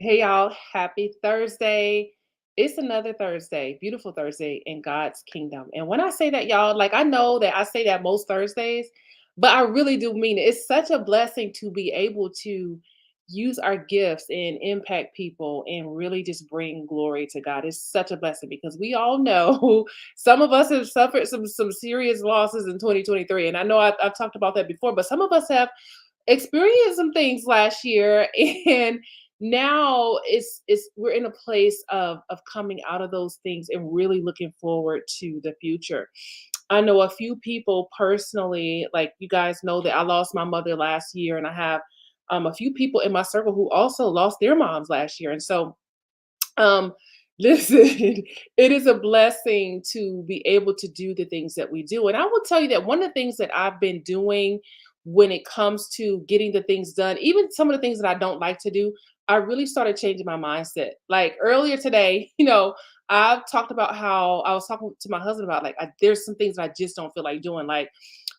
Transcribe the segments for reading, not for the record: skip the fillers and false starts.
Hey y'all, happy Thursday. It's another Thursday, beautiful Thursday in God's kingdom. And when I say that, y'all, like I know that I say that most Thursdays, but I really do mean it. It's such a blessing to be able to use our gifts and impact people and really just bring glory to God. It's such a blessing because we all know some of us have suffered some serious losses in 2023. And I know I've talked about that before, but some of us have experienced some things last year and now it's we're in a place of coming out of those things and really looking forward to the future. I know a few people personally, like you guys know that I lost my mother last year, and I have a few people in my circle who also lost their moms last year. And so um, listen, it is a blessing to be able to do the things that we do. And I will tell you that one of the things that I've been doing when it comes to getting the things done, even some of the things that I don't like to do, I really started changing my mindset. Like earlier today, I've talked about how I was talking to my husband about like there's some things that I just don't feel like doing. Like,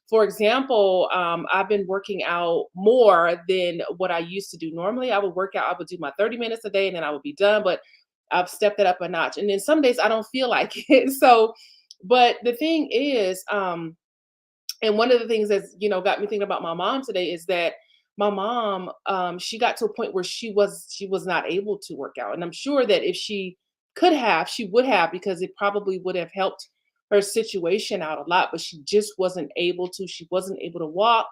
for example, I've been working out more than what I used to do. Normally, I would work out, I would do my 30 minutes a day and then I would be done. But I've stepped it up a notch. And then some days I don't feel like it. So, but the thing is, and one of the things that's, got me thinking about my mom today is that my mom, she got to a point where she was not able to work out. And I'm sure that if she could have, she would have, because it probably would have helped her situation out a lot, but she just wasn't able to. She wasn't able to walk.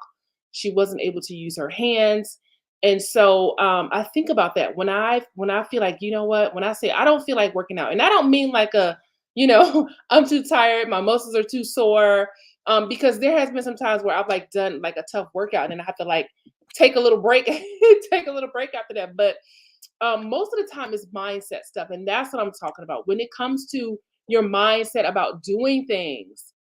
She wasn't able to use her hands. And so I think about that when I feel like, you know what, when I say I don't feel like working out, and I don't mean like I'm too tired, my muscles are too sore, because there has been some times where I've like done like a tough workout and then I have to like take a little break, take a little break after that. But most of the time it's mindset stuff, and that's what I'm talking about. When it comes to your mindset about doing things,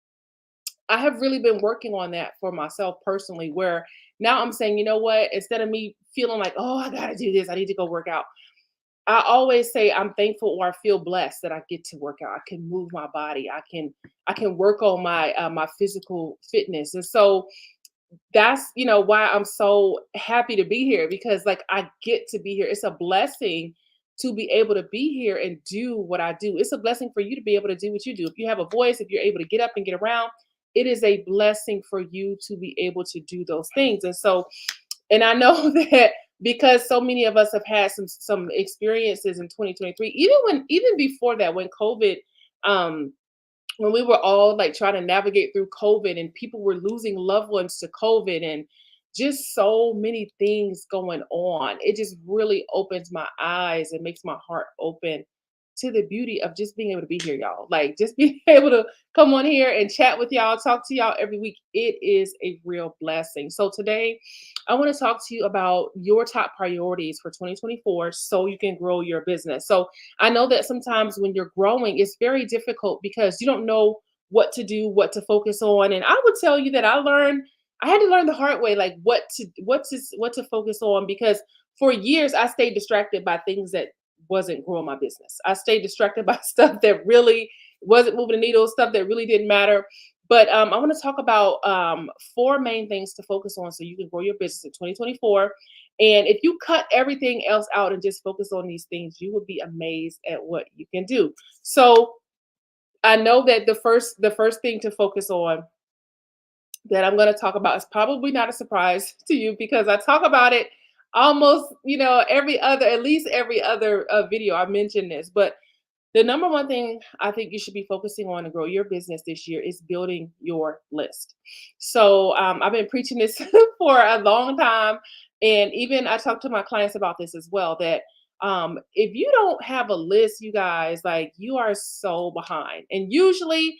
I have really been working on that for myself personally, where now I'm saying, you know what, instead of me feeling like, oh, I gotta do this, I need to go work out, I always say I'm thankful or I feel blessed that I get to work out. I can move my body. I can work on my physical fitness. And so that's why I'm so happy to be here, because like I get to be here. It's a blessing to be able to be here and do what I do. It's a blessing for you to be able to do what you do. If you have a voice, if you're able to get up and get around, it is a blessing for you to be able to do those things. And so, and I know that because so many of us have had some experiences in 2023, even before that, when COVID, um, when we were all like trying to navigate through COVID and people were losing loved ones to COVID and just so many things going on, it just really opens my eyes and makes my heart open to the beauty of just being able to be here, y'all. Like just being able to come on here and chat with y'all, talk to y'all every week. It is a real blessing. So today, I want to talk to you about your top priorities for 2024 so you can grow your business. So I know that sometimes when you're growing, it's very difficult because you don't know what to do, what to focus on. And I would tell you that I had to learn the hard way, like what to focus on, because for years I stayed distracted by things that wasn't growing my business. I stayed distracted by stuff that really wasn't moving the needle, stuff that really didn't matter. But I want to talk about four main things to focus on so you can grow your business in 2024. And if you cut everything else out and just focus on these things, you will be amazed at what you can do. So I know that the first thing to focus on that I'm going to talk about is probably not a surprise to you, because I talk about it almost, every other, at least every other video I mention this. But the number one thing I think you should be focusing on to grow your business this year is building your list. So I've been preaching this for a long time. And even I talk to my clients about this as well, that if you don't have a list, you guys, like you are so behind. And usually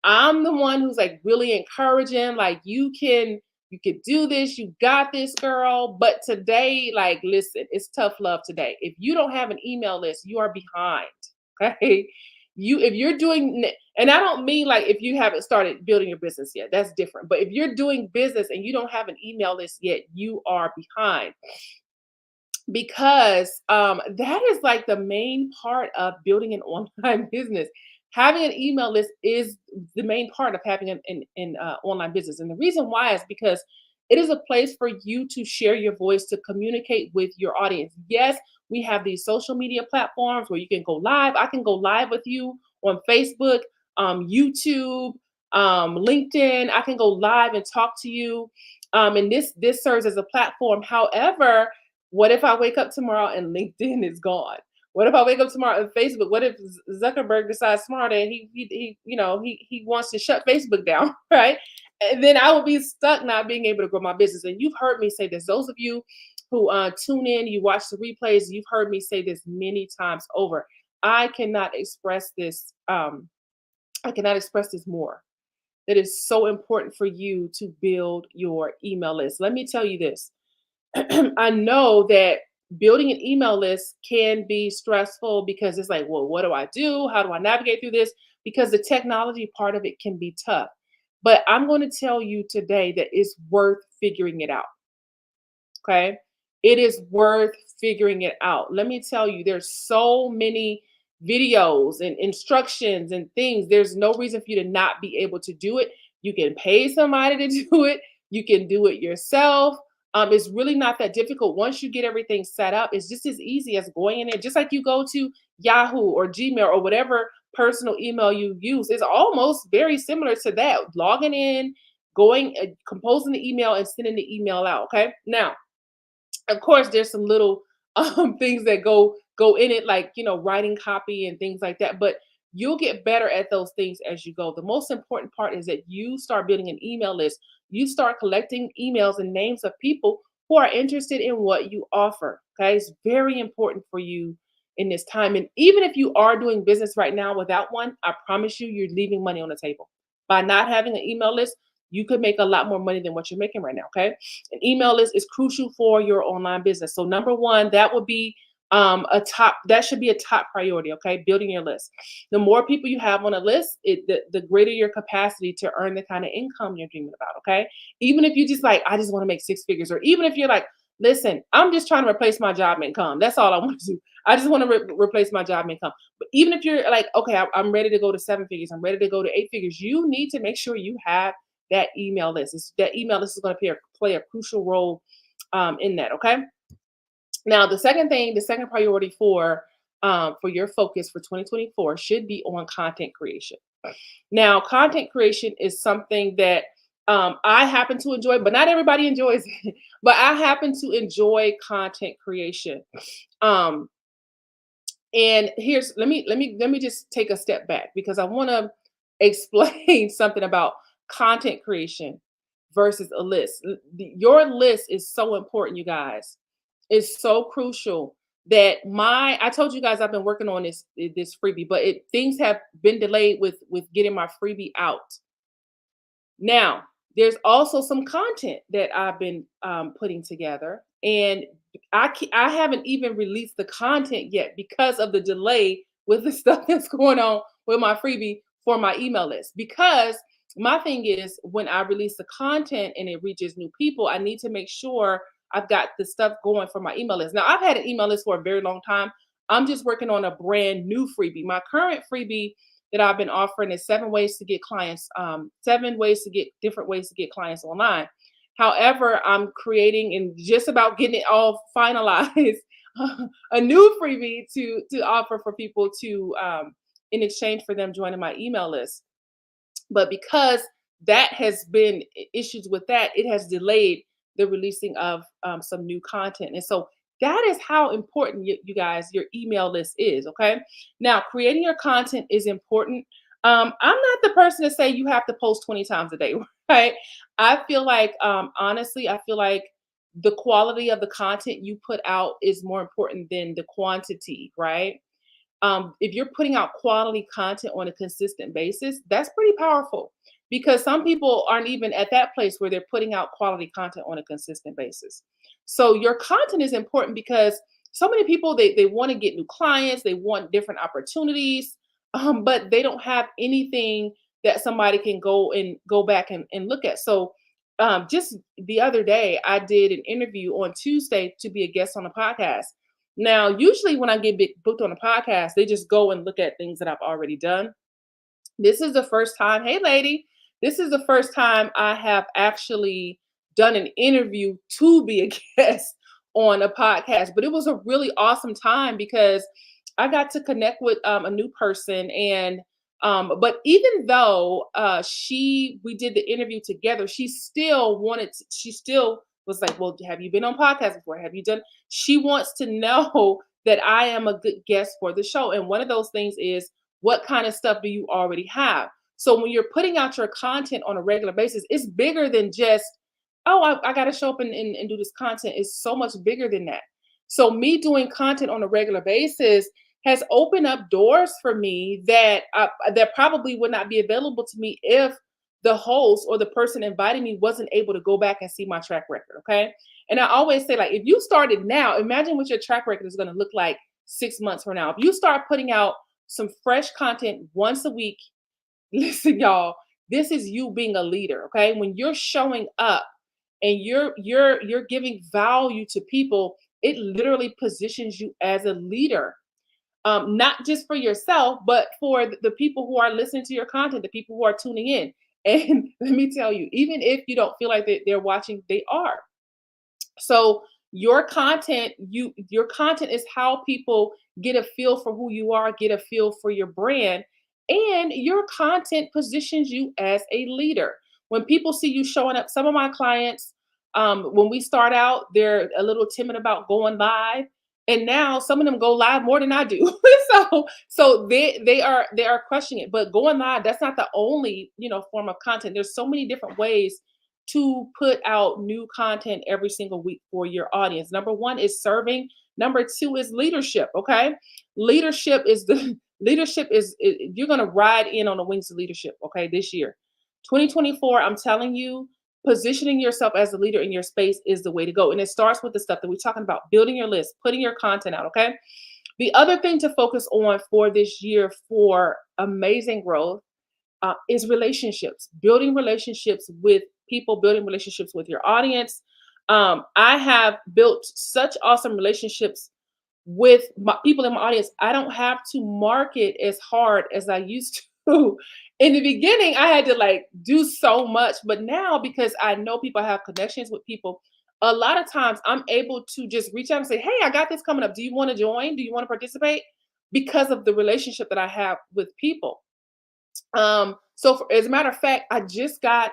I'm the one who's like really encouraging, like you can do this, you got this, girl. But today, like, listen, it's tough love today. If you don't have an email list, you are behind. Okay. If you're doing, and I don't mean like if you haven't started building your business yet, that's different. But if you're doing business and you don't have an email list yet, you are behind, because that is like the main part of building an online business. Having an email list is the main part of having an online business, and the reason why is because It is a place for you to share your voice, to communicate with your audience. Yes, we have these social media platforms where you can go live. I can go live with you on Facebook, YouTube, LinkedIn. I can go live and talk to you. And this serves as a platform. However, what if I wake up tomorrow and LinkedIn is gone? What if I wake up tomorrow and Facebook? What if Zuckerberg decides tomorrow that he wants to shut Facebook down, right? And then I will be stuck not being able to grow my business. And you've heard me say this. Those of you who tune in, you watch the replays, you've heard me say this many times over. I cannot express this. I cannot express this more. That is so important for you to build your email list. Let me tell you this. I know that building an email list can be stressful because it's like, well, what do I do? How do I navigate through this? Because the technology part of it can be tough. But I'm going to tell you today that it's worth figuring it out. Okay. It is worth figuring it out. Let me tell you, there's so many videos and instructions and things. There's no reason for you to not be able to do it. You can pay somebody to do it. You can do it yourself. It's really not that difficult. Once you get everything set up, it's just as easy as going in there. Just like you go to Yahoo or Gmail or whatever personal email you use. It's almost very similar to that. Logging in, going, composing the email and sending the email out. Okay. Now, of course, there's some little things that go in it, like writing copy and things like that. But you'll get better at those things as you go. The most important part is that you start building an email list. You start collecting emails and names of people who are interested in what you offer. Okay, it's very important for you in this time. And even if you are doing business right now without one, I promise you, you're leaving money on the table by not having an email list. You could make a lot more money than what you're making right now. Okay. An email list is crucial for your online business. So number one, that would be that should be a top priority. Okay. Building your list. The more people you have on a list, the greater your capacity to earn the kind of income you're dreaming about. Okay. Even if you just like, I just want to make six figures, or even if you're like, listen, I'm just trying to replace my job income. That's all I want to do. I just want to replace my job income. But even if you're like, okay, I'm ready to go to seven figures, I'm ready to go to eight figures, you need to make sure you have that email list. That email list is going to play a crucial role in that. Okay. Now, the second priority for your focus for 2024 should be on content creation. Now, content creation is something that I happen to enjoy, but not everybody enjoys it. But I happen to enjoy content creation. Um, and here's let me just take a step back because I want to explain something about content creation versus a list. Your list is so important, you guys. It's so crucial that I told you guys I've been working on this freebie, but things have been delayed with getting my freebie out. Now, there's also some content that I've been putting together, and I haven't even released the content yet because of the delay with the stuff that's going on with my freebie for my email list. Because my thing is, when I release the content and it reaches new people, I need to make sure I've got the stuff going for my email list. Now, I've had an email list for a very long time. I'm just working on a brand new freebie. My current freebie that I've been offering is 7 ways to get clients, 7 ways to get different ways to get clients online. However, I'm creating and just about getting it all finalized, a new freebie to offer for people to in exchange for them joining my email list. But because that has been issues with that, it has delayed the releasing of some new content. And so that is how important you guys, your email list is. Okay. Now, creating your content is important. I'm not the person to say you have to post 20 times a day, right? I feel like, honestly, I feel like the quality of the content you put out is more important than the quantity, right? If you're putting out quality content on a consistent basis, that's pretty powerful because some people aren't even at that place where they're putting out quality content on a consistent basis. So your content is important because so many people they want to get new clients, they want different opportunities, but they don't have anything that somebody can go back and look at. So just the other day, I did an interview on Tuesday to be a guest on a podcast. Now, usually when I get booked on a podcast, they just go and look at things that I've already done. This is the first time, hey lady, this is the first time I have actually done an interview to be a guest on a podcast. But it was a really awesome time because I got to connect with a new person. And but even though we did the interview together, she still was like, well, have you been on podcast before? Have you done? She wants to know that I am a good guest for the show. And one of those things is, what kind of stuff do you already have? So when you're putting out your content on a regular basis, it's bigger than just, oh, I got to show up and do this content. It's so much bigger than that. So me doing content on a regular basis has opened up doors for me that probably would not be available to me if the host or the person inviting me wasn't able to go back and see my track record. Okay. And I always say, like, if you started now, imagine what your track record is going to look like 6 months from now. If you start putting out some fresh content once a week, listen, y'all, this is you being a leader. Okay. When you're showing up and you're giving value to people, it literally positions you as a leader, not just for yourself, but for the people who are listening to your content, the people who are tuning in. And let me tell you, even if you don't feel like they're watching, they are. So your content is how people get a feel for who you are, get a feel for your brand, and your content positions you as a leader. When people see you showing up, some of my clients, when we start out, they're a little timid about going live, and now some of them go live more than I do. So they are questioning it. But going live, that's not the only form of content. There's so many different ways to put out new content every single week for your audience. Number one is serving. Number two is leadership. Okay. Leadership is the you're going to ride in on the wings of leadership. Okay. This year, 2024, I'm telling you, positioning yourself as a leader in your space is the way to go. And it starts with the stuff that we're talking about, building your list, putting your content out. Okay. The other thing to focus on for this year for amazing growth is relationships, building relationships with people, building relationships with your audience. I have built such awesome relationships with people in my audience. I don't have to market as hard as I used to. In the beginning, I had to like do so much, but now because I know people, have connections with people, a lot of times I'm able to just reach out and say, "Hey, I got this coming up. Do you want to join? Do you want to participate?" Because of the relationship that I have with people. So as a matter of fact, I just got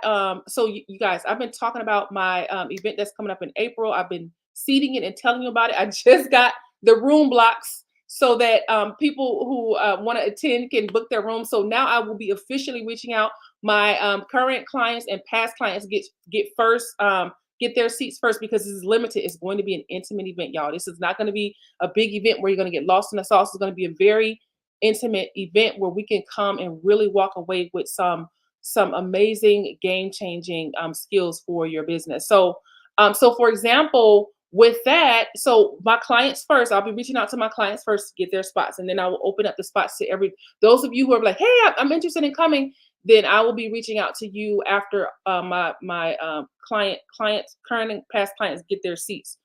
so you guys, I've been talking about my event that's coming up in April. I've been seeding it and telling you about it. I just got the room blocks so that people who want to attend can book their room. So now I will be officially reaching out. My current clients and past clients get first get their seats first because this is limited. It's going to be an intimate event, y'all. This is not going to be a big event where you're going to get lost in the sauce. It's going to be a very intimate event where we can come and really walk away with some amazing game changing skills for your business. So for example, with that, so my clients first, I'll be reaching out to my clients first to get their spots, and then I will open up the spots to every those of you who are like, hey, I'm interested in coming. Then I will be reaching out to you after my clients, current and past clients, get their seats.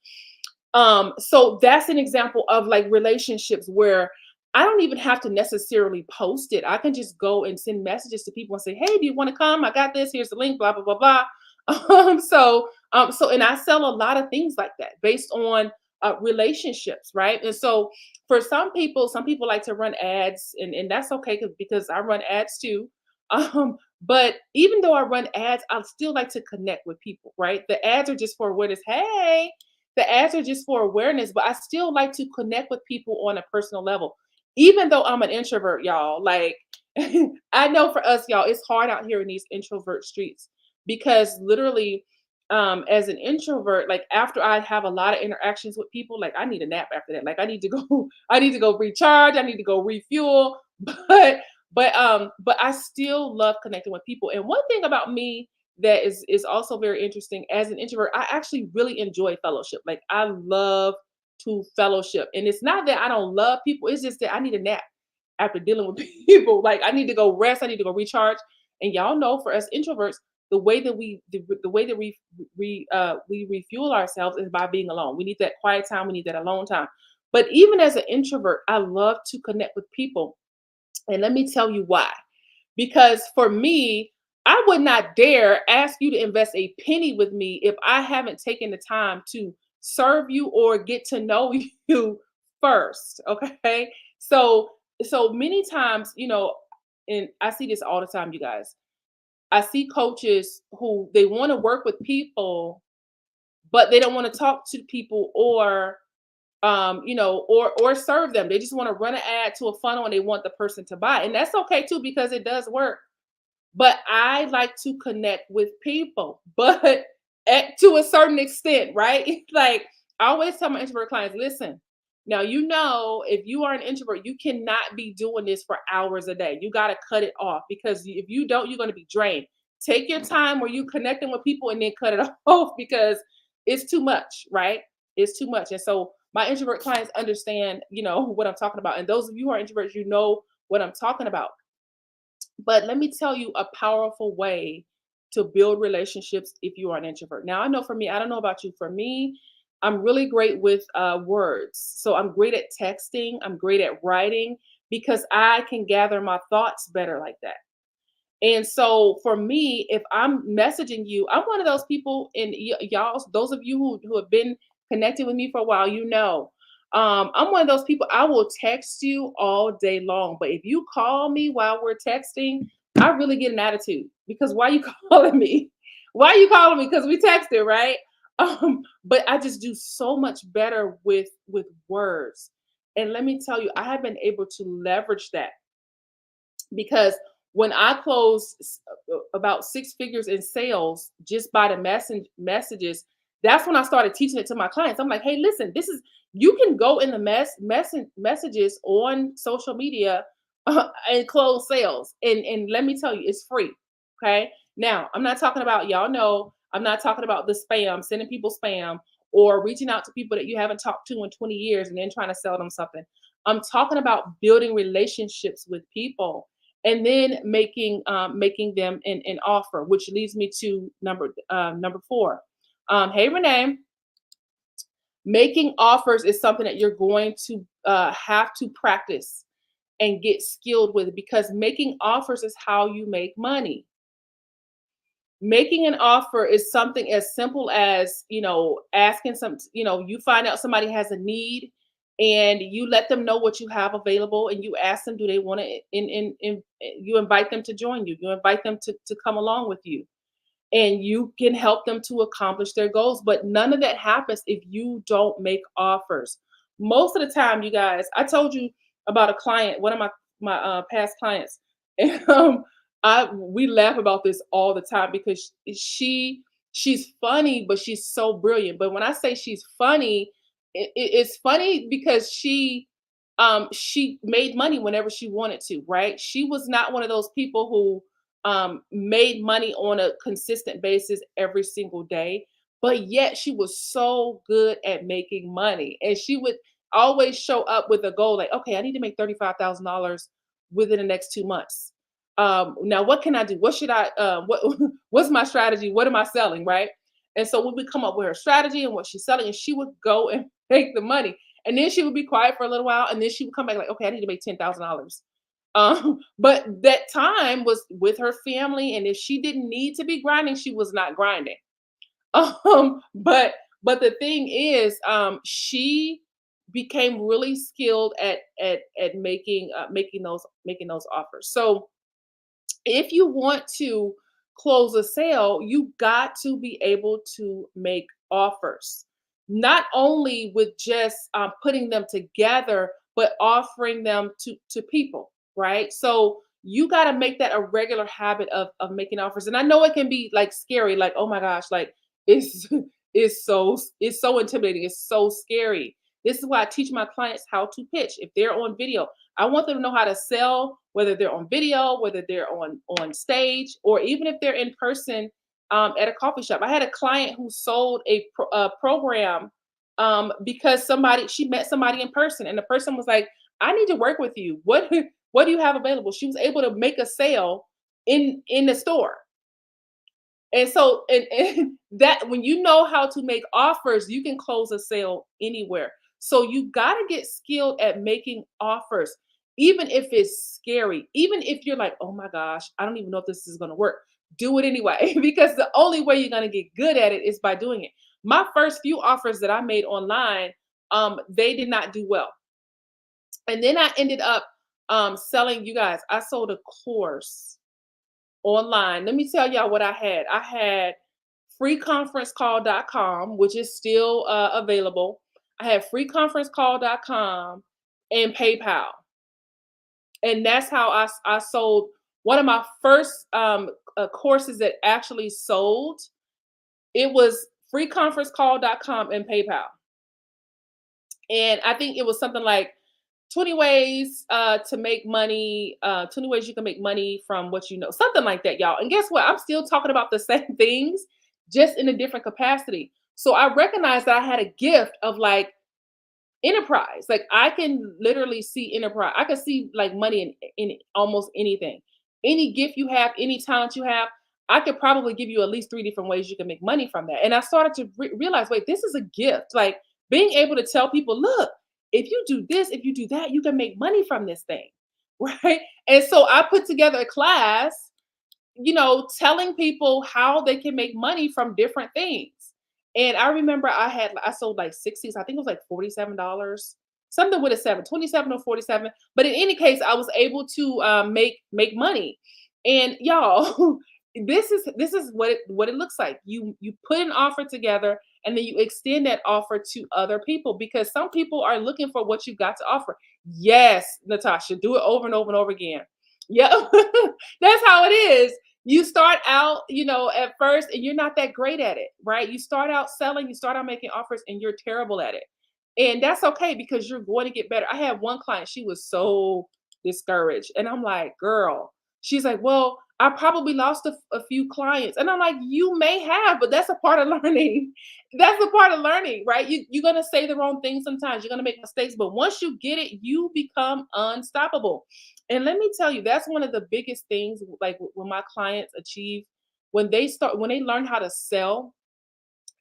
So that's an example of like relationships where I don't even have to necessarily post it. I can just go and send messages to people and say, "Hey, do you want to come? I got this. Here's the link." Blah blah blah blah. And I sell a lot of things like that based on relationships, right? And so for some people like to run ads, and that's okay because I run ads too. But even though I run ads, I still like to connect with people, right? The ads are just for awareness. Hey, the ads are just for awareness, but I still like to connect with people on a personal level even though I'm an introvert, y'all. Like, I know for us, y'all, it's hard out here in these introvert streets because literally, as an introvert, like after I have a lot of interactions with people, like I need a nap after that. Like I need to go, I need to go recharge, I need to go refuel. But I still love connecting with people. And one thing about me that is also very interesting as an introvert, I actually really enjoy fellowship. Like I love to fellowship. And it's not that I don't love people, it's just that I need a nap after dealing with people. Like I need to go rest, I need to go recharge. And y'all know for us introverts, the way that we refuel ourselves is by being alone. We need that quiet time, we need that alone time. But even as an introvert, I love to connect with people. And let me tell you why. Because for me, I would not dare ask you to invest a penny with me if I haven't taken the time to serve you or get to know you first. Okay. So many times, and I see this all the time, you guys. I see coaches who they want to work with people, but they don't want to talk to people or serve them. They just want to run an ad to a funnel and they want the person to buy. And that's okay too, because it does work. But I like to connect with people, but to a certain extent, right? Like I always tell my introvert clients, listen, now if you are an introvert, you cannot be doing this for hours a day. You got to cut it off because if you don't, you're going to be drained. Take your time where you connecting with people and then cut it off because it's too much, right? It's too much. And so my introvert clients understand, what I'm talking about. And those of you who are introverts, you know what I'm talking about. But let me tell you a powerful way to build relationships if you are an introvert. Now, I know for me, I don't know about you. For me, I'm really great with words. So I'm great at texting, I'm great at writing because I can gather my thoughts better like that. And so for me, if I'm messaging you, I'm one of those people, and y'all, those of you who have been connected with me for a while, I'm one of those people, I will text you all day long. But if you call me while we're texting, I really get an attitude because why you calling me? Why are you calling me? Because we texted, right? But I just do so much better with words. And let me tell you, I have been able to leverage that because when I closed about six figures in sales just by the messages, that's when I started teaching it to my clients. I'm like, hey, listen, this is you can go in the messages on social media and close sales. And let me tell you, it's free. Okay. Now, I'm not talking about y'all know I'm not talking about the spam, sending people spam or reaching out to people that you haven't talked to in 20 years and then trying to sell them something. I'm talking about building relationships with people and then making them an offer, which leads me to number four. Hey Renee, making offers is something that you're going to have to practice and get skilled with because making offers is how you make money. Making an offer is something as simple as asking you find out somebody has a need and you let them know what you have available and you ask them do they want to in you invite them to join you, you invite them to come along with you and you can help them to accomplish their goals. But none of that happens if you don't make offers. Most of the time, you guys, I told you about a client, one of my past clients, and I we laugh about this all the time because she's funny, but she's so brilliant. But when I say she's funny, it's funny because she made money whenever she wanted to, right? She was not one of those people who made money on a consistent basis every single day, but yet she was so good at making money. And she would always show up with a goal like, okay, I need to make $35,000 within the next 2 months. Now, what can I do? What should what's my strategy? What am I selling? Right. And so we would come up with her strategy and what she's selling, and she would go and make the money. And then she would be quiet for a little while, and then she would come back like, okay, I need to make $10,000. But that time was with her family, and if she didn't need to be grinding, she was not grinding. But the thing is, she became really skilled at making those offers. So if you want to close a sale, you got to be able to make offers, not only with just putting them together, but offering them to people, right? So you got to make that a regular habit of making offers. And I know it can be like scary, like oh my gosh, like it's it's so intimidating, it's so scary. This is why I teach my clients how to pitch. If they're on video, I want them to know how to sell, whether they're on video, whether they're on stage, or even if they're in person at a coffee shop. I had a client who sold a program because she met somebody in person, and the person was like, "I need to work with you. What do you have available?" She was able to make a sale in the store. And so, and that when you know how to make offers, you can close a sale anywhere. So you got to get skilled at making offers, even if it's scary, even if you're like, oh my gosh, I don't even know if this is going to work. do it anyway because the only way you're going to get good at it is by doing it. My first few offers that I made online, they did not do well. And then I ended up selling, you guys, I sold a course online. Let me tell y'all what I had. I had freeconferencecall.com, which is still available. I had freeconferencecall.com and PayPal. And that's how I sold one of my first courses that actually sold. It was freeconferencecall.com and PayPal. And I think it was something like 20 ways to make money, 20 ways you can make money from what you know, something like that, y'all. And guess what? I'm still talking about the same things, just in a different capacity. So I recognized that I had a gift of like enterprise. Like I can literally see enterprise. I can see like money in almost anything. Any gift you have, any talent you have, I could probably give you at least three different ways you can make money from that. And I started to realize, wait, this is a gift. Like being able to tell people, look, if you do this, if you do that, you can make money from this thing. Right. And so I put together a class, telling people how they can make money from different things. And I remember I sold like 60s, I think it was like $47, something with a seven, 27 or 47. But in any case, I was able to make money. And y'all, this is what it looks like. You put an offer together and then you extend that offer to other people because some people are looking for what you've got to offer. Yes, Natasha, do it over and over and over again. Yep. That's how it is. You start out, at first, and you're not that great at it, right? You start out selling, you start out making offers, and you're terrible at it. And that's okay because you're going to get better. I had one client, she was so discouraged. And I'm like, girl, she's like, well, I probably lost a few clients. And I'm like, you may have, but that's a part of learning. That's a part of learning, right? You're going to say the wrong thing sometimes. You're going to make mistakes. But once you get it, you become unstoppable. And let me tell you, that's one of the biggest things, like when my clients achieve, when they learn how to sell,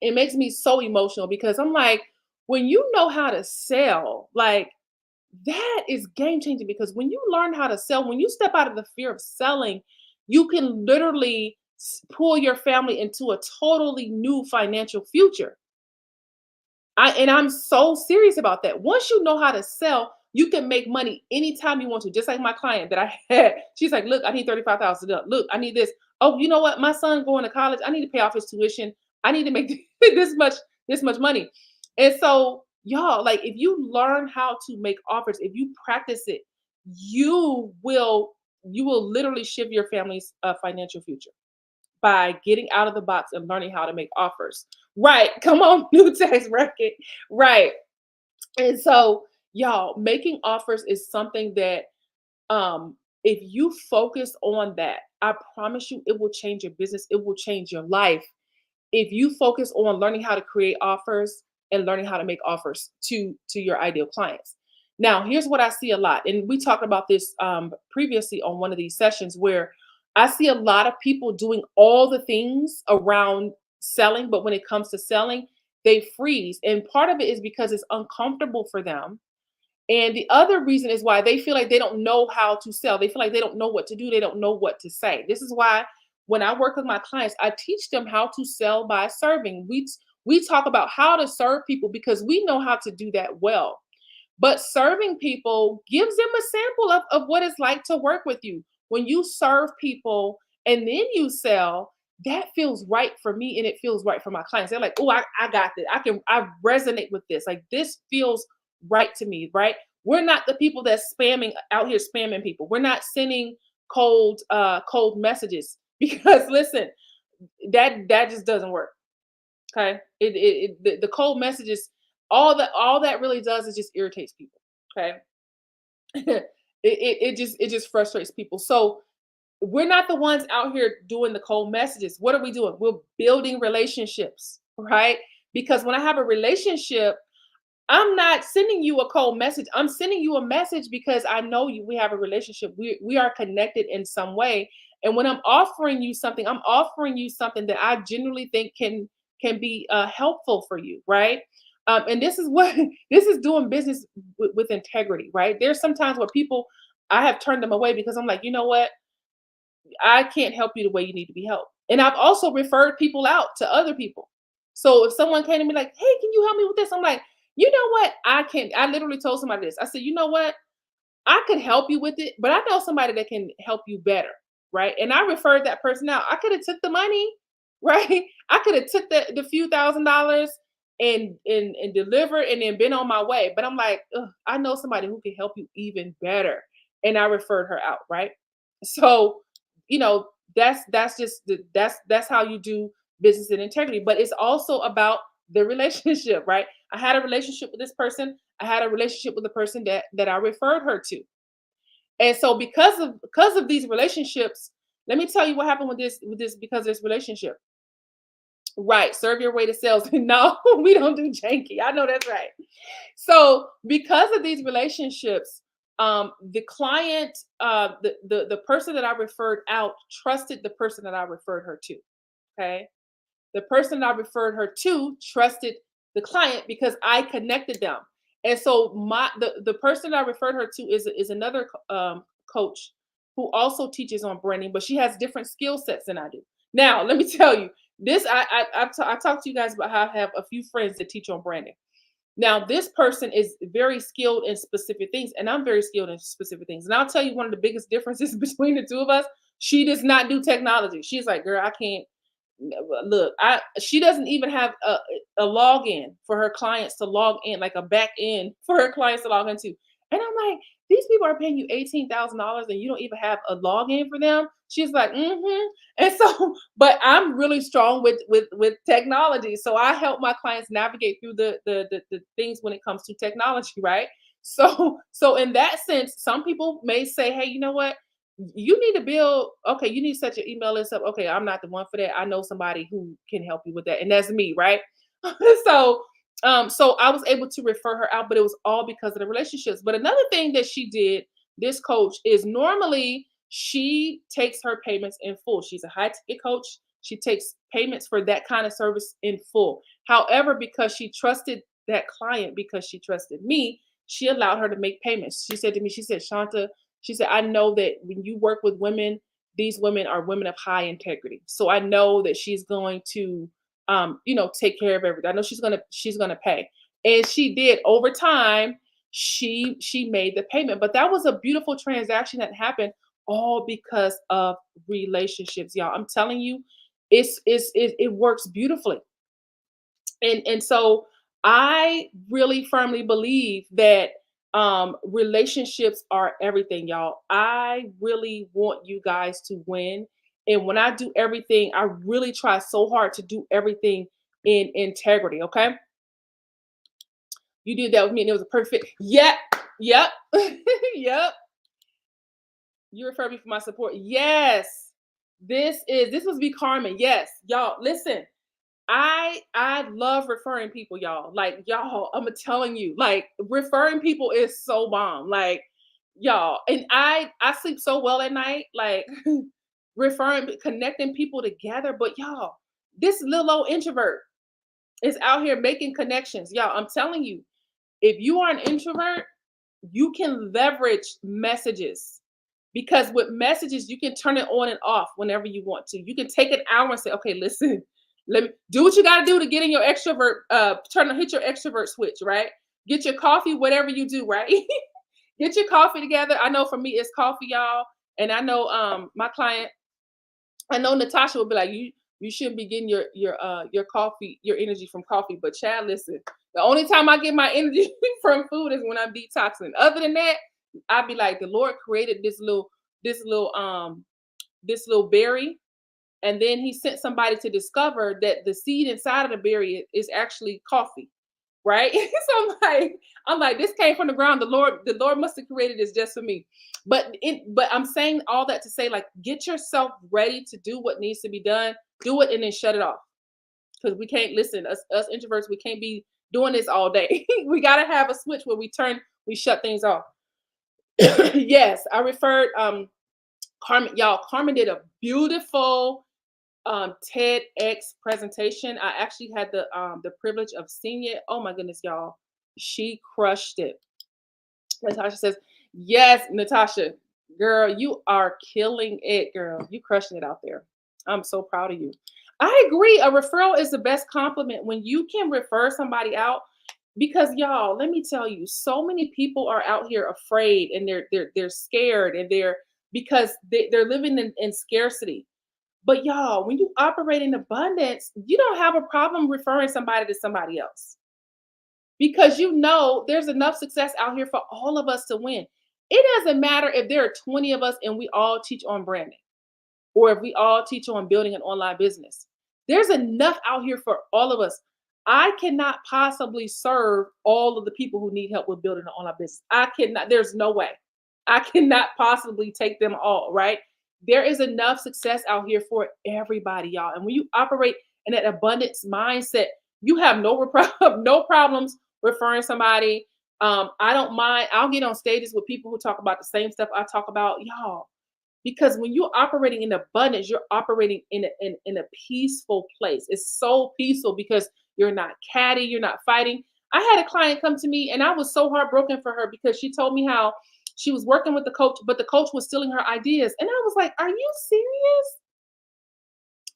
it makes me so emotional because I'm like, when you know how to sell, like that is game changing because when you learn how to sell, when you step out of the fear of selling, you can literally pull your family into a totally new financial future. I'm so serious about that. Once you know how to sell, you can make money anytime you want to. Just like my client that I had, she's like, "Look, I need 35,000. Look, I need this. Oh, you know what? My son going to college. I need to pay off his tuition. I need to make this much money." And so, y'all, like, if you learn how to make offers, if you practice it, you will you will literally shift your family's financial future by getting out of the box and learning how to make offers. Right. Come on, new tax bracket. Right. And so, y'all, making offers is something that if you focus on that, I promise you it will change your business, it will change your life. If you focus on learning how to create offers and learning how to make offers to your ideal clients. Now, here's what I see a lot, and we talked about this previously on one of these sessions where I see a lot of people doing all the things around selling, but when it comes to selling, they freeze. And part of it is because it's uncomfortable for them, and the other reason is why they feel like they don't know how to sell. They feel like they don't know what to do. They don't know what to say. This is why when I work with my clients, I teach them how to sell by serving. We talk about how to serve people because we know how to do that well. But serving people gives them a sample of what it's like to work with you. When you serve people and then you sell, that feels right for me and it feels right for my clients. They're like, oh, I got this. I resonate with this. Like this feels right to me, right? We're not the people that's spamming out here spamming people. We're not sending cold messages because listen, that just doesn't work. Okay. The cold messages, all that really does is just irritates people. Okay. it just frustrates people. So we're not the ones out here doing the cold messages. What are we doing? We're building relationships, right? Because when I have a relationship, I'm not sending you a cold message. I'm sending you a message because I know you. We have a relationship. We are connected in some way. And when I'm offering you something, I'm offering you something that I genuinely think can be helpful for you, right? And this is what this is doing business with integrity, right? There's sometimes where people I have turned them away because I'm like, you know what? I can't help you the way you need to be helped. And I've also referred people out to other people. So if someone came to me like, hey, can you help me with this? I'm like, you know what? I can't. I literally told somebody this. I said, you know what? I could help you with it, but I know somebody that can help you better, right? And I referred that person out. I could have took the money, right? I could have took the few $1,000s and delivered and then been on my way. But I'm like, "Ugh, I know somebody who can help you even better, and I referred her out, right? So, that's just that's how you do business and integrity. But it's also about the relationship, right? I had a relationship with this person. I had a relationship with the person that I referred her to. And so because of these relationships, let me tell you what happened with this because of this relationship. Right, serve your way to sales. No, we don't do janky. I know that's right. So because of these relationships, the client, the person that I referred out trusted the person that I referred her to. Okay. The person I referred her to trusted the client because I connected them. And so the person I referred her to is another coach who also teaches on branding, but she has different skill sets than I do. Now, let me tell you, this I talked to you guys about how I have a few friends that teach on branding. Now, this person is very skilled in specific things, and I'm very skilled in specific things. And I'll tell you one of the biggest differences between the two of us. She does not do technology. She's like, girl, I can't. Look, she doesn't even have a login for her clients to log in, like a back end for her clients to log into. And I'm like, these people are paying you $18,000 and you don't even have a login for them. She's like, mm-hmm. And so, but I'm really strong with technology. So I help my clients navigate through the things when it comes to technology, right? So in that sense, some people may say, hey, you know what? You need to build, okay, you need to set your email list up. Okay, I'm not the one for that. I know somebody who can help you with that, and that's me, right? so so I was able to refer her out, but it was all because of the relationships. But another thing that she did, this coach, is normally she takes her payments in full. She's a high ticket coach. She takes payments for that kind of service in full. However, because she trusted that client, because she trusted me, she allowed her to make payments. She said to me, she said, Shanta, she said, I know that when you work with women, these women are women of high integrity. So I know that she's going to take care of everything. I know she's gonna pay. And she did over time, she made the payment. But that was a beautiful transaction that happened all because of relationships, y'all. I'm telling you, it works beautifully. And so I really firmly believe that relationships are everything, y'all. I really want you guys to win. And when I do everything, I really try so hard to do everything in integrity. Okay. You did that with me and it was a perfect. Yep. Yep. Yep. You refer me for my support. Yes. This was be Carmen. Yes. Y'all, listen. I love referring people, y'all. Like y'all, I'm telling you, like referring people is so bomb. Like y'all, and I sleep so well at night, like referring, connecting people together. But y'all, this little old introvert is out here making connections, y'all. I'm telling you, if you are an introvert, you can leverage messages because with messages you can turn it on and off whenever you want to. You can take an hour and say, okay, listen, let me do what you got to do to get in your extrovert, hit your extrovert switch, right? Get your coffee, whatever you do, right? Get your coffee together. I know for me it's coffee, y'all. And I know my client, I know Natasha will be like, you shouldn't be getting your coffee, your energy from coffee. But Chad, listen, the only time I get my energy from food is when I'm detoxing. Other than that, I'd be like, the Lord created this little this little berry, and then he sent somebody to discover that the seed inside of the berry is actually coffee, right? So I'm like, this came from the ground. The Lord must have created this just for me. But I'm saying all that to say, like, get yourself ready to do what needs to be done. Do it and then shut it off. Because we can't listen, us introverts, we can't be doing this all day. We gotta have a switch where we shut things off. Yes, I referred Carmen, y'all. Carmen did a beautiful TEDx presentation. I actually had the privilege of seeing it. Oh my goodness, y'all. She crushed it. Natasha says, yes, Natasha. Girl, you are killing it, girl. You crushing it out there. I'm so proud of you. I agree. A referral is the best compliment when you can refer somebody out because y'all, let me tell you, so many people are out here afraid and they're scared and they're because they're living in scarcity. But y'all, when you operate in abundance, you don't have a problem referring somebody to somebody else because you know there's enough success out here for all of us to win. It doesn't matter if there are 20 of us and we all teach on branding or if we all teach on building an online business. There's enough out here for all of us. I cannot possibly serve all of the people who need help with building an online business. I cannot, there's no way. I cannot possibly take them all, right? There is enough success out here for everybody, y'all. And when you operate in that abundance mindset, you have no problems referring somebody. I don't mind. I'll get on stages with people who talk about the same stuff I talk about, y'all, because when you're operating in abundance, you're operating in a peaceful place. It's so peaceful because you're not catty, you're not fighting. I had a client come to me and I was so heartbroken for her because she told me how she was working with the coach, but the coach was stealing her ideas. And I was like, are you serious?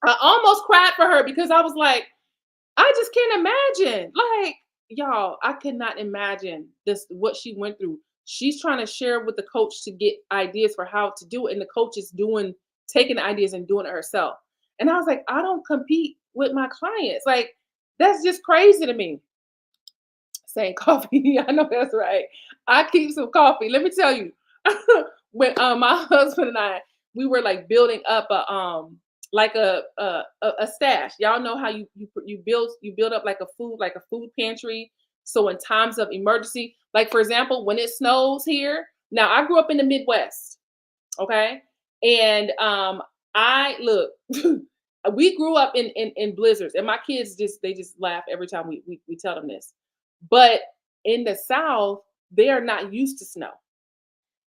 I almost cried for her because I was like, I just can't imagine. Like, y'all, I could not imagine this what she went through. She's trying to share with the coach to get ideas for how to do it, and the coach is doing taking the ideas and doing it herself. And I was like, I don't compete with my clients. Like, that's just crazy to me. Saying coffee. I know that's right. I keep some coffee. Let me tell you, when my husband and I we were like building up a like a stash. Y'all know how you build up like a food pantry. So in times of emergency, like for example, when it snows here. Now I grew up in the Midwest, okay, and I look. We grew up in blizzards, and my kids just laugh every time we tell them this. But in the South, they are not used to snow.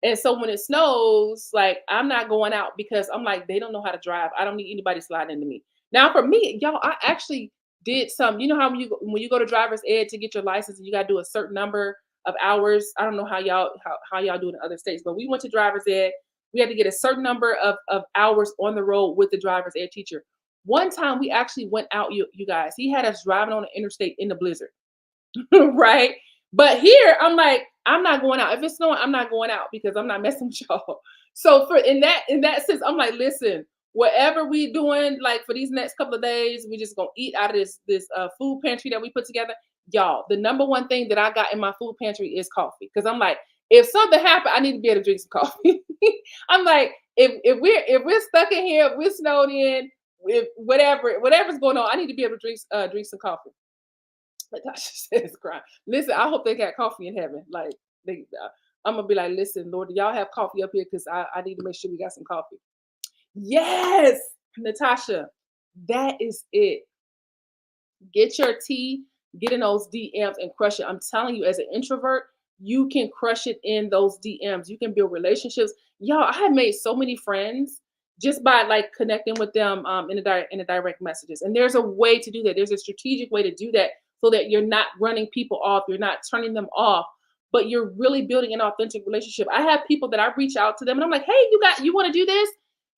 And so when it snows, like I'm not going out because I'm like, they don't know how to drive. I don't need anybody sliding into me. Now, for me, y'all, I actually did some, you know how when you go to driver's ed to get your license and you gotta do a certain number of hours. I don't know how y'all do it in other states, but we went to driver's ed. We had to get a certain number of hours on the road with the driver's ed teacher. One time we actually went out, you guys. He had us driving on the interstate in the blizzard. Right? But here, I'm like, I'm not going out. If it's snowing, I'm not going out because I'm not messing with y'all. So for in that sense, I'm like, listen, whatever we doing, like for these next couple of days, we just gonna eat out of this food pantry that we put together. Y'all, the number one thing that I got in my food pantry is coffee. Because I'm like, if something happened, I need to be able to drink some coffee. I'm like, if we're stuck in here, if we're snowed in, if whatever's going on, I need to be able to drink some coffee. Natasha says crying. Listen, I hope they got coffee in heaven. Like I'm gonna be like, listen, Lord, do y'all have coffee up here? Because I need to make sure we got some coffee. Yes, Natasha, that is it. Get your tea, get in those DMs and crush it. I'm telling you, as an introvert, you can crush it in those DMs. You can build relationships. Y'all, I have made so many friends just by like connecting with them in the direct messages. And there's a way to do that. There's a strategic way to do that so that you're not running people off, you're not turning them off, but you're really building an authentic relationship. I have people that I reach out to them and I'm like, hey, you want to do this?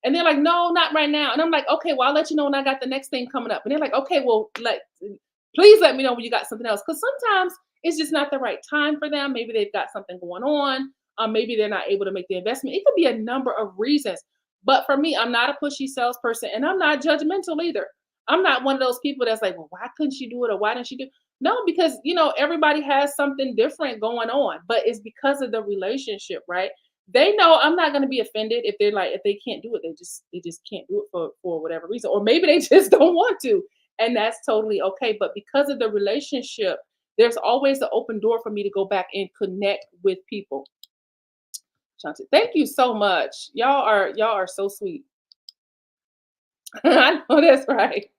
And they're like, no, not right now. And I'm like, okay, well, I'll let you know when I got the next thing coming up. And they're like, okay, well, like, please let me know when you got something else. Because sometimes it's just not the right time for them. Maybe they've got something going on. Maybe they're not able to make the investment. It could be a number of reasons. But for me, I'm not a pushy salesperson and I'm not judgmental either. I'm not one of those people that's like, well, why couldn't she do it or why didn't she do? No, because everybody has something different going on, but it's because of the relationship, right? They know I'm not going to be offended if they're like if they can't do it, they just can't do it for whatever reason, or maybe they just don't want to, and that's totally okay. But because of the relationship, there's always the open door for me to go back and connect with people. Shanti, thank you so much. Y'all are so sweet. I know that's right.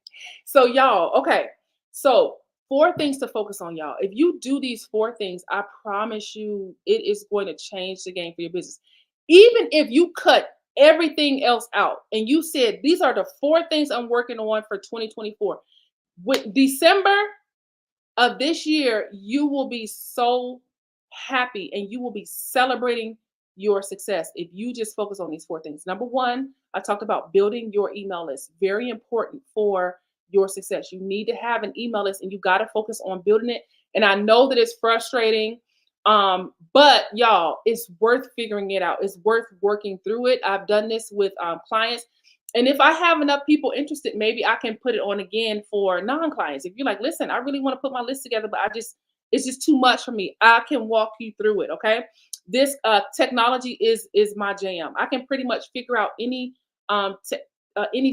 So y'all, okay. So four things to focus on, y'all. If you do these four things, I promise you it is going to change the game for your business. Even if you cut everything else out and you said these are the four things I'm working on for 2024. With December of this year, you will be so happy and you will be celebrating your success if you just focus on these four things. Number one, I talked about building your email list. Very important for your success. You need to have an email list and you got to focus on building it. And I know that it's frustrating, but y'all, it's worth figuring it out. It's worth working through it. I've done this with clients. And if I have enough people interested, maybe I can put it on again for non-clients. If you're like, listen, I really want to put my list together, but it's just too much for me. I can walk you through it. Okay. This technology is my jam. I can pretty much figure out any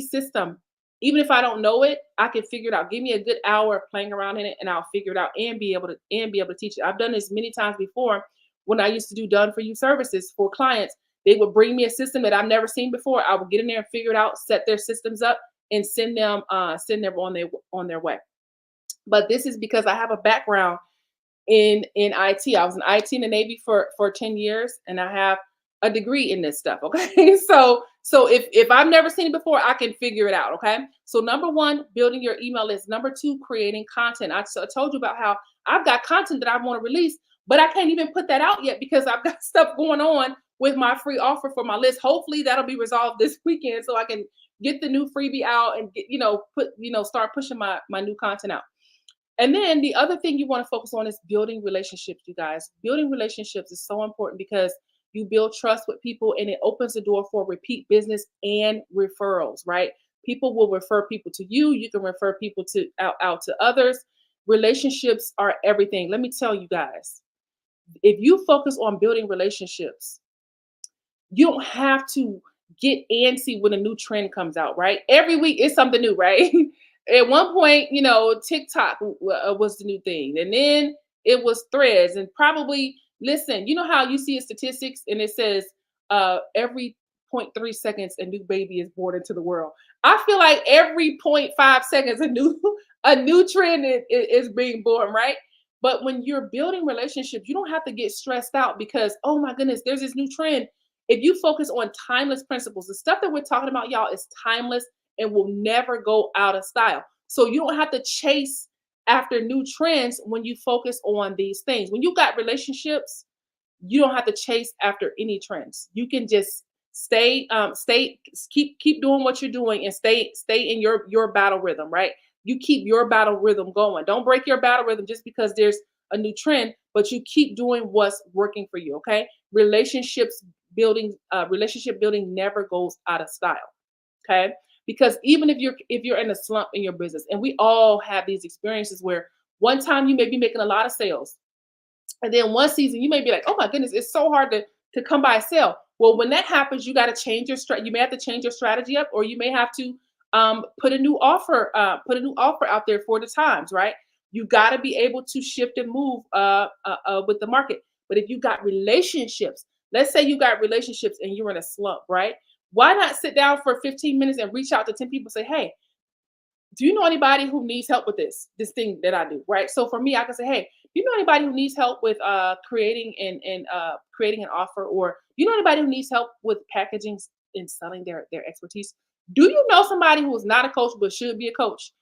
system. Even if I don't know it, I can figure it out. Give me a good hour of playing around in it and I'll figure it out and be able to teach it. I've done this many times before when I used to do done for you services for clients. They would bring me a system that I've never seen before. I would get in there and figure it out, set their systems up, and send them on their way. But this is because I have a background in IT. I was in IT in the Navy for 10 years, and I have a degree in this stuff. Okay, so if I've never seen it before, I can figure it out. Okay, so number one, building your email list. Number two, creating content. I told you about how I've got content that I want to release, but I can't even put that out yet because I've got stuff going on with my free offer for my list. Hopefully that'll be resolved this weekend so I can get the new freebie out and get, start pushing my new content out. And then the other thing you want to focus on is building relationships, you guys. Building relationships is so important because you build trust with people and it opens the door for repeat business and referrals, right? People will refer people to you. You can refer people to out to others. Relationships are everything. Let me tell you guys, if you focus on building relationships, you don't have to get antsy when a new trend comes out, right? Every week it's something new, right? At one point, TikTok was the new thing, and then it was Threads, and probably listen. You know how you see a statistics and it says every point 0.3 seconds a new baby is born into the world. I feel like every 0.5 seconds a new trend is being born, right? But when you're building relationships, you don't have to get stressed out because, oh my goodness, there's this new trend. If you focus on timeless principles, the stuff that we're talking about, y'all, is timeless and will never go out of style. So you don't have to chase after new trends when you focus on these things. When you got relationships, you don't have to chase after any trends. You can just keep doing what you're doing and stay in your battle rhythm, right? You keep your battle rhythm going. Don't break your battle rhythm just because there's a new trend, but you keep doing what's working for you, okay? Relationship building never goes out of style, okay? Because even if you're in a slump in your business, and we all have these experiences where one time you may be making a lot of sales, and then one season you may be like, oh my goodness, it's so hard to come by a sale. Well, when that happens, you got to change your strategy. You may have to change your strategy up, or you may have to put a new offer out there for the times, right? You got to be able to shift and move with the market. But if you got relationships, let's say you got relationships and you're in a slump, right? Why not sit down for 15 minutes and reach out to 10 people, say, hey, do you know anybody who needs help with this thing that I do, right? So for me, I can say, hey, do you know anybody who needs help with creating creating an offer, or do you know anybody who needs help with packaging and selling their expertise? Do you know somebody who is not a coach but should be a coach?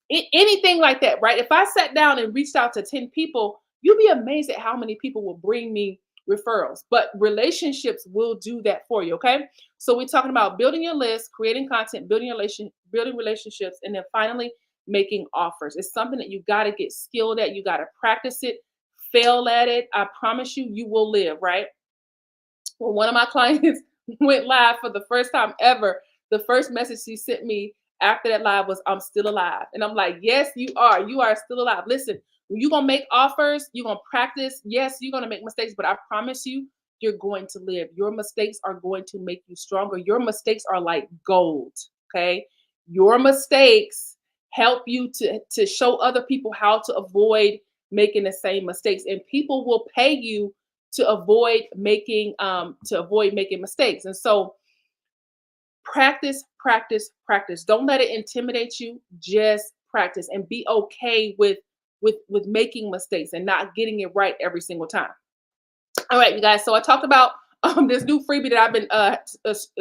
Anything like that, right? If I sat down and reached out to 10 people, you'd be amazed at how many people will bring me referrals. But relationships will do that for you, okay? So we're talking about building your list, creating content, building relationships, and then finally making offers. It's something that you got to get skilled at. You got to practice it, fail at it. I promise you, you will live, right? Well, one of my clients went live for the first time ever. The first message she sent me after that live was, I'm still alive. And I'm like, yes, you are. You are still alive. Listen, when you're going to make offers, you're going to practice. Yes, you're going to make mistakes, but I promise you, you're going to live. Your mistakes are going to make you stronger. Your mistakes are like gold, okay? Your mistakes help you to show other people how to avoid making the same mistakes. And people will pay you to avoid making mistakes. And so practice, practice, practice. Don't let it intimidate you. Just practice and be okay with making mistakes and not getting it right every single time. All right, you guys. So I talked about this new freebie that I've been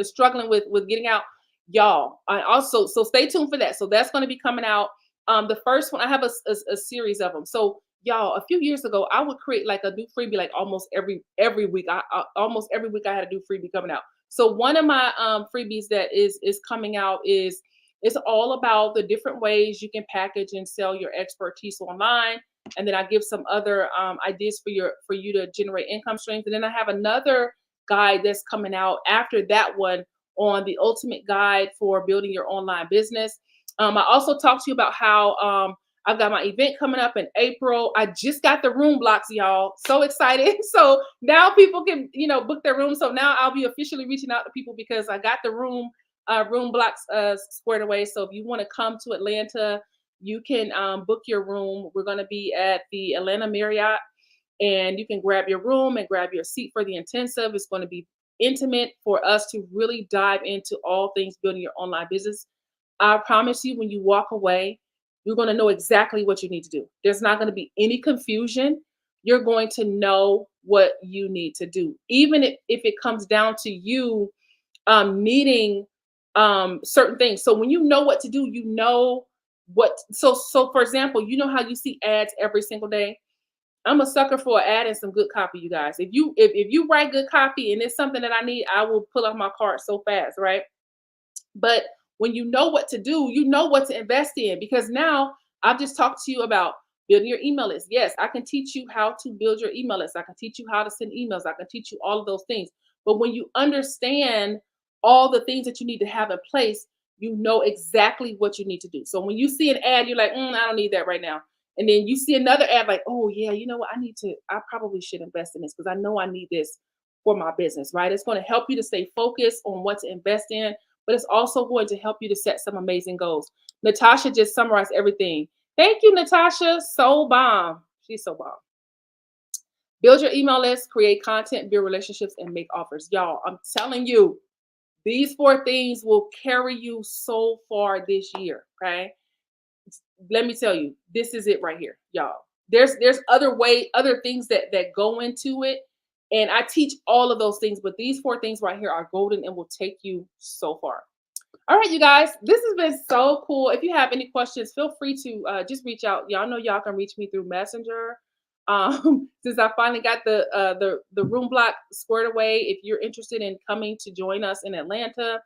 struggling with getting out, y'all. I also, so stay tuned for that. So that's going to be coming out. The first one, I have a series of them. So y'all, a few years ago, I would create like a new freebie like almost every week. Almost every week I had a new freebie coming out. So one of my freebies that is coming out is it's all about the different ways you can package and sell your expertise online. And then I give some other ideas for you to generate income streams. And then I have another guide that's coming out after that one on the ultimate guide for building your online business. I also talked to you about how I've got my event coming up in April. I just got the room blocks, y'all. So excited. So now people can, book their room. So now I'll be officially reaching out to people because I got the room blocks squared away. So if you want to come to Atlanta, you can book your room. We're going to be at the Atlanta Marriott, and you can grab your room and grab your seat for the intensive. It's going to be intimate for us to really dive into all things building your online business. I promise you, when you walk away, you're going to know exactly what you need to do. There's not going to be any confusion. You're going to know what you need to do, even if it comes down to you needing certain things. So when you know what to do, you know what. So for example, you know how you see ads every single day. I'm a sucker for an ad and some good copy, you guys. If you write good copy and it's something that I need, I will pull off my cart so fast, right? But when you know what to do, you know what to invest in, because now I've just talked to you about building your email list. Yes, I can teach you how to build your email list. I can teach you how to send emails. I can teach you all of those things. But when you understand all the things that you need to have in place, you know exactly what you need to do. So when you see an ad, you're like, I don't need that right now. And then you see another ad like, oh yeah, you know what? I probably should invest in this because I know I need this for my business, right? It's going to help you to stay focused on what to invest in, but it's also going to help you to set some amazing goals. Natasha just summarized everything. Thank you, Natasha. So bomb. She's so bomb. Build your email list, create content, build relationships, and make offers. Y'all, I'm telling you, these 4 things will carry you so far this year. Okay. Let me tell you, this is it right here, y'all. There's other things that go into it. And I teach all of those things, but these 4 things right here are golden and will take you so far. All right, you guys, this has been so cool. If you have any questions, feel free to just reach out. Y'all know y'all can reach me through Messenger. Since I finally got the room block squared away, if you're interested in coming to join us in Atlanta,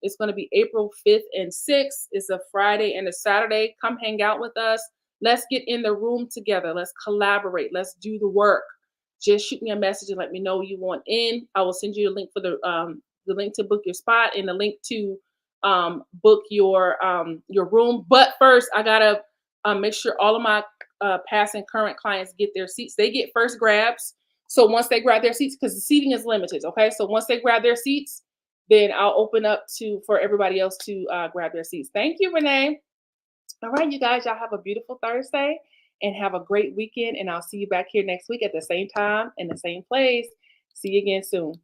it's going to be April 5th and 6th. It's a Friday and a Saturday. Come hang out with us. Let's get in the room together. Let's collaborate. Let's do the work. Just shoot me a message and let me know you want in. I will send you a link for the link to book your spot and the link to book your room. But first, I gotta make sure all of my past and current clients get their seats. They get first grabs. So once they grab their seats, because the seating is limited, okay. So once they grab their seats, then I'll open up for everybody else to grab their seats. Thank you, Renee. All right, you guys, y'all have a beautiful Thursday and have a great weekend. And I'll see you back here next week at the same time and the same place. See you again soon.